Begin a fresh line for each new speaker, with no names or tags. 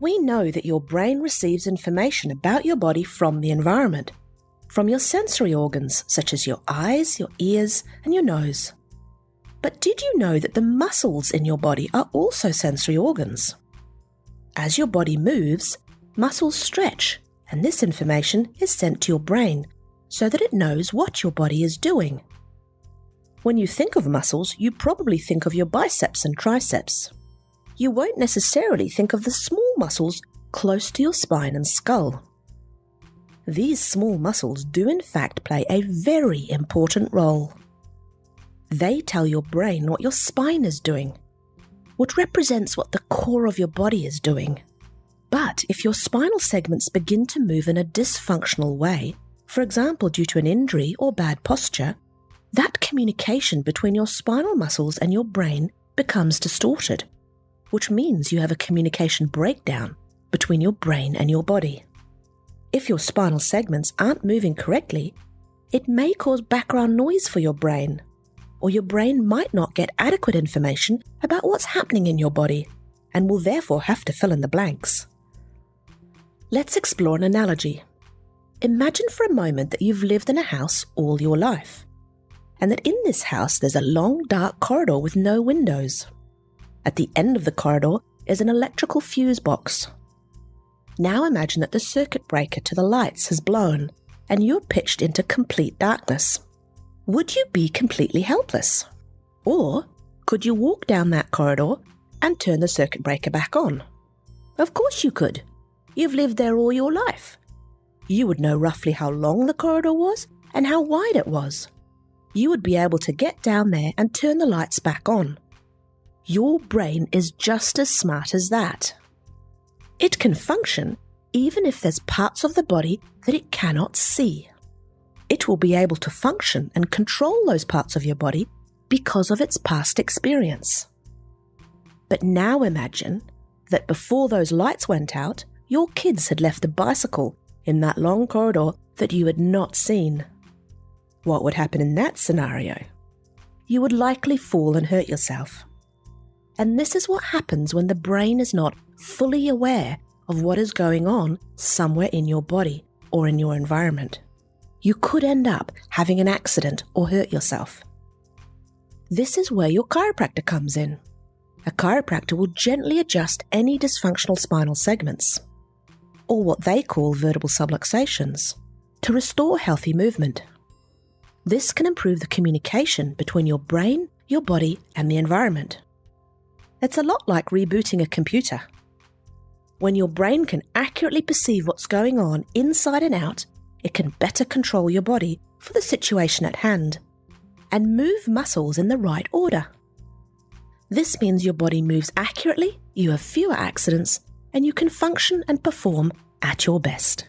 We know that your brain receives information about your body from the environment, from your sensory organs such as your eyes, your ears, and your nose. But did you know that the muscles in your body are also sensory organs? As your body moves, muscles stretch, and this information is sent to your brain so that it knows what your body is doing. When you think of muscles, you probably think of your biceps and triceps. You won't necessarily think of the small muscles close to your spine and skull. These small muscles do in fact play a very important role. They tell your brain what your spine is doing, what represents what the core of your body is doing. But if your spinal segments begin to move in a dysfunctional way, for example due to an injury or bad posture, that communication between your spinal muscles and your brain becomes distorted, which means you have a communication breakdown between your brain and your body. If your spinal segments aren't moving correctly, it may cause background noise for your brain, or your brain might not get adequate information about what's happening in your body and will therefore have to fill in the blanks. Let's explore an analogy. Imagine for a moment that you've lived in a house all your life, and that in this house there's a long dark corridor with no windows. At the end of the corridor is an electrical fuse box. Now imagine that the circuit breaker to the lights has blown and you're pitched into complete darkness. Would you be completely helpless? Or could you walk down that corridor and turn the circuit breaker back on? Of course you could. You've lived there all your life. You would know roughly how long the corridor was and how wide it was. You would be able to get down there and turn the lights back on. Your brain is just as smart as that. It can function even if there's parts of the body that it cannot see. It will be able to function and control those parts of your body because of its past experience. But now imagine that before those lights went out, your kids had left a bicycle in that long corridor that you had not seen. What would happen in that scenario? You would likely fall and hurt yourself. And this is what happens when the brain is not fully aware of what is going on somewhere in your body or in your environment. You could end up having an accident or hurt yourself. This is where your chiropractor comes in. A chiropractor will gently adjust any dysfunctional spinal segments, or what they call vertebral subluxations, to restore healthy movement. This can improve the communication between your brain, your body, and the environment. It's a lot like rebooting a computer. When your brain can accurately perceive what's going on inside and out, it can better control your body for the situation at hand and move muscles in the right order. This means your body moves accurately, you have fewer accidents, and you can function and perform at your best.